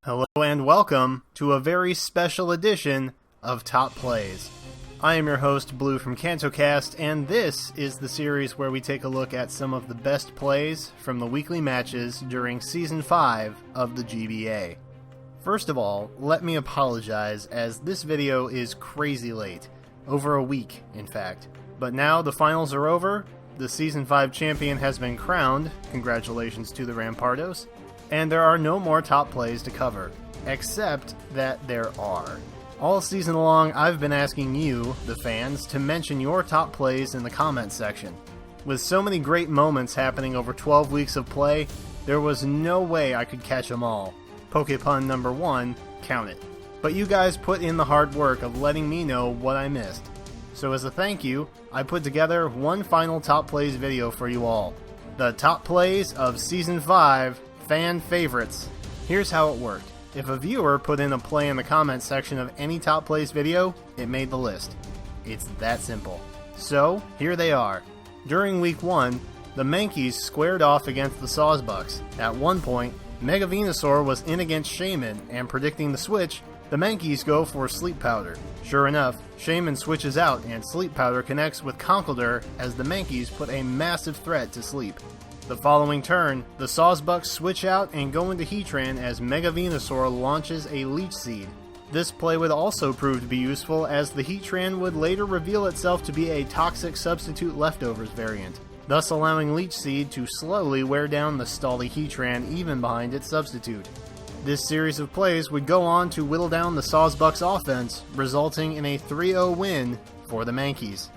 Hello and welcome to a very special edition of Top Plays. I am your host, Blue from KantoCast, and this is the series where we take a look at some of the best plays from the weekly matches during Season 5 of the GBA. First of all, let me apologize as this video is crazy late. Over a week, in fact. But now the finals are over, the Season 5 champion has been crowned, congratulations to the Rampardos, and there are no more top plays to cover, except that there are. All season long, I've been asking you, the fans, to mention your top plays in the comments section. With so many great moments happening over 12 weeks of play, there was no way I could catch them all. Pokepun number 1, count it. But you guys put in the hard work of letting me know what I missed. So as a thank you, I put together one final top plays video for you all. The top plays of Season 5 Fan Favorites. Here's how it worked. If a viewer put in a play in the comments section of any top plays video, it made the list. It's that simple. So, here they are. During week 1, the Mankeys squared off against the Sawsbucks. At one point, Mega Venusaur was in against Shaman, and predicting the switch, the Mankeys go for Sleep Powder. Sure enough, Shaman switches out and Sleep Powder connects with Conkeldurr as the Mankeys put a massive threat to sleep. The following turn, the Sawsbucks switch out and go into Heatran as Mega Venusaur launches a Leech Seed. This play would also prove to be useful as the Heatran would later reveal itself to be a Toxic Substitute Leftovers variant, thus allowing Leech Seed to slowly wear down the stally Heatran even behind its substitute. This series of plays would go on to whittle down the Sawsbucks offense, resulting in a 3-0 win for the Mankeys.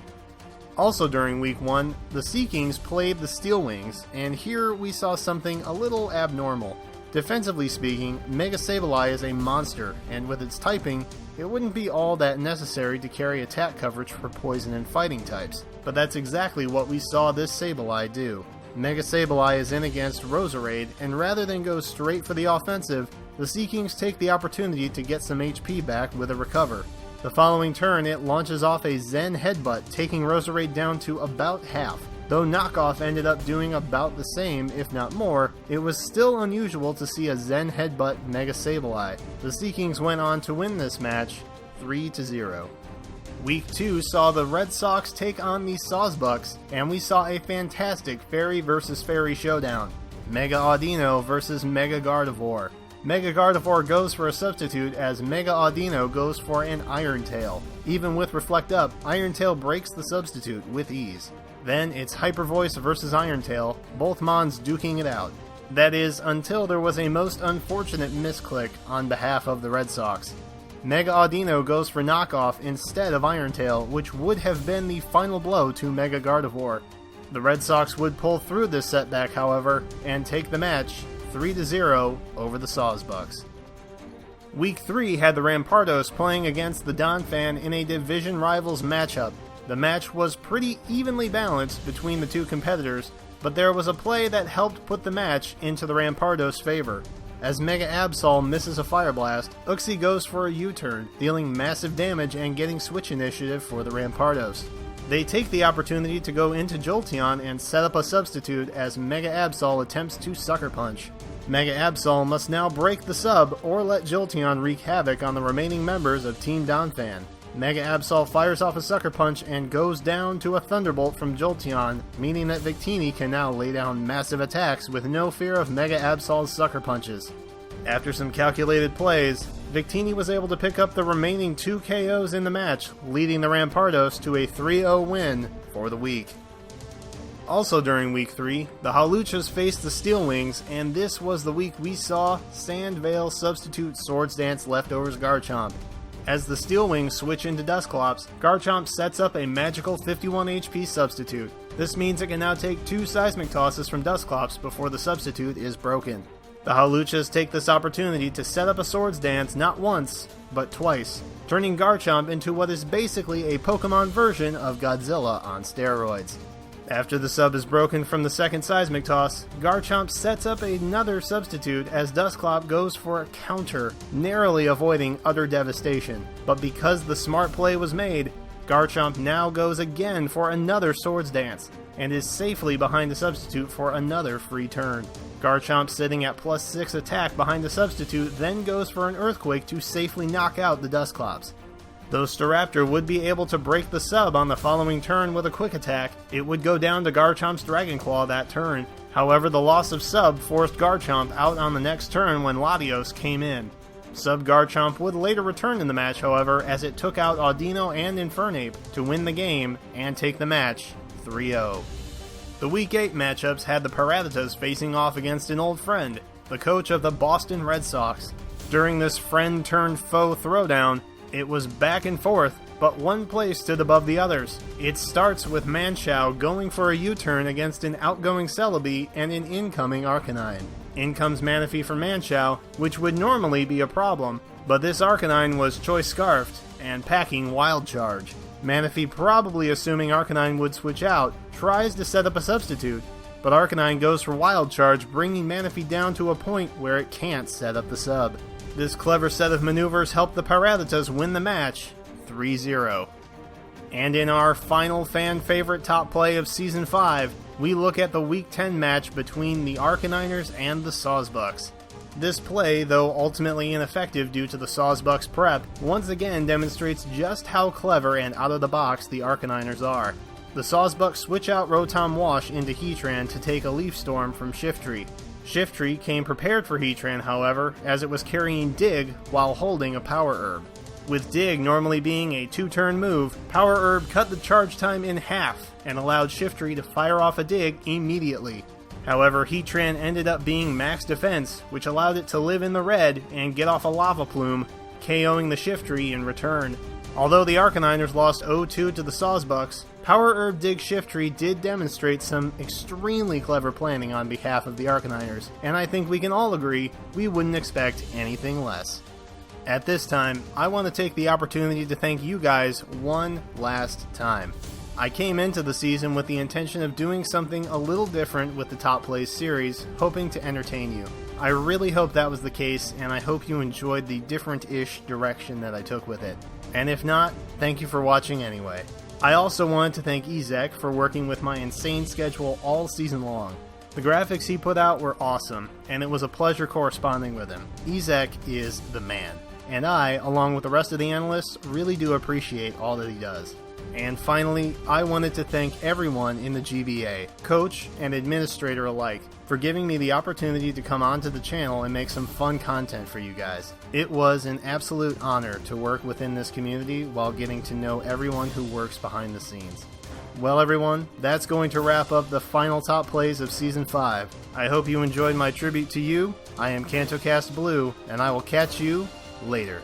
Also during week 1, the Sea Kings played the Steel Wings, and here we saw something a little abnormal. Defensively speaking, Mega Sableye is a monster, and with its typing, it wouldn't be all that necessary to carry attack coverage for poison and fighting types. But that's exactly what we saw this Sableye do. Mega Sableye is in against Roserade, and rather than go straight for the offensive, the Sea Kings take the opportunity to get some HP back with a recover. The following turn, it launches off a Zen Headbutt, taking Roserade down to about half. Though Knockoff ended up doing about the same, if not more, it was still unusual to see a Zen Headbutt Mega Sableye. The Sea Kings went on to win this match 3-0. Week 2 saw the Red Sox take on the Sawsbucks, and we saw a fantastic Fairy vs. Fairy showdown. Mega Audino vs. Mega Gardevoir. Mega Gardevoir goes for a substitute as Mega Audino goes for an Iron Tail. Even with Reflect Up, Iron Tail breaks the substitute with ease. Then it's Hyper Voice versus Iron Tail, both Mons duking it out. That is, until there was a most unfortunate misclick on behalf of the Red Sox. Mega Audino goes for Knockoff instead of Iron Tail, which would have been the final blow to Mega Gardevoir. The Red Sox would pull through this setback, however, and take the match 3-0 over the Sawsbucks. Week 3 had the Rampardos playing against the Donphan in a division rivals matchup. The match was pretty evenly balanced between the two competitors, but there was a play that helped put the match into the Rampardos' favor. As Mega Absol misses a Fire Blast, Uxie goes for a U-turn, dealing massive damage and getting switch initiative for the Rampardos. They take the opportunity to go into Jolteon and set up a substitute as Mega Absol attempts to Sucker Punch. Mega Absol must now break the sub or let Jolteon wreak havoc on the remaining members of Team Donphan. Mega Absol fires off a Sucker Punch and goes down to a Thunderbolt from Jolteon, meaning that Victini can now lay down massive attacks with no fear of Mega Absol's Sucker Punches. After some calculated plays, Victini was able to pick up the remaining 2 KOs in the match, leading the Rampardos to a 3-0 win for the week. Also during week 3, the Hawluchas faced the Steel Wings, and this was the week we saw Sandvale substitute Swords Dance Leftovers Garchomp. As the Steel Wings switch into Dusclops, Garchomp sets up a magical 51 HP substitute. This means it can now take 2 Seismic Tosses from Dusclops before the substitute is broken. The Hawluchas take this opportunity to set up a Swords Dance not once, but twice, turning Garchomp into what is basically a Pokemon version of Godzilla on steroids. After the sub is broken from the second Seismic Toss, Garchomp sets up another substitute as Dusclops goes for a counter, narrowly avoiding utter devastation. But because the smart play was made, Garchomp now goes again for another Swords Dance, and is safely behind the substitute for another free turn. Garchomp, sitting at +6 attack behind the substitute, then goes for an Earthquake to safely knock out the Dusclops. Though Staraptor would be able to break the sub on the following turn with a quick attack, it would go down to Garchomp's Dragon Claw that turn. However, the loss of sub forced Garchomp out on the next turn when Latios came in. Sub Garchomp would later return in the match, however, as it took out Audino and Infernape to win the game and take the match 3-0. The Week 8 matchups had the Paraditas facing off against an old friend, the coach of the Boston Red Sox. During this friend-turned-foe throwdown, it was back and forth, but one play stood above the others. It starts with Manchow going for a U-turn against an outgoing Celebi and an incoming Arcanine. In comes Manaphy for Manchow, which would normally be a problem, but this Arcanine was Choice Scarfed and packing Wild Charge. Manaphy, probably assuming Arcanine would switch out, tries to set up a substitute, but Arcanine goes for Wild Charge, bringing Manaphy down to a point where it can't set up the sub. This clever set of maneuvers helped the Paraditas win the match 3-0. And in our final fan-favorite top play of Season 5, we look at the Week 10 match between the Arcaniners and the Sawsbucks. This play, though ultimately ineffective due to the Sawsbucks prep, once again demonstrates just how clever and out-of-the-box the Arcaniners are. The Sawsbucks switch out Rotom Wash into Heatran to take a Leaf Storm from Shiftry. Shiftry came prepared for Heatran, however, as it was carrying Dig while holding a Power Herb. With Dig normally being a 2-turn move, Power Herb cut the charge time in half and allowed Shiftry to fire off a Dig immediately. However, Heatran ended up being max defense, which allowed it to live in the red and get off a Lava Plume, KOing the Shiftry in return. Although the Arcaniners lost 0-2 to the Sawsbucks, Power Herb Dig Shiftry did demonstrate some extremely clever planning on behalf of the Arcaniners, and I think we can all agree we wouldn't expect anything less. At this time, I want to take the opportunity to thank you guys one last time. I came into the season with the intention of doing something a little different with the Top Plays series, hoping to entertain you. I really hope that was the case, and I hope you enjoyed the different-ish direction that I took with it. And if not, thank you for watching anyway. I also wanted to thank Ezek for working with my insane schedule all season long. The graphics he put out were awesome, and it was a pleasure corresponding with him. Ezek is the man, and I, along with the rest of the analysts, really do appreciate all that he does. And finally, I wanted to thank everyone in the GBA, coach and administrator alike, for giving me the opportunity to come onto the channel and make some fun content for you guys. It was an absolute honor to work within this community while getting to know everyone who works behind the scenes. Well everyone, that's going to wrap up the final top plays of Season 5. I hope you enjoyed my tribute to you. I am KantoCastBlue, and I will catch you later.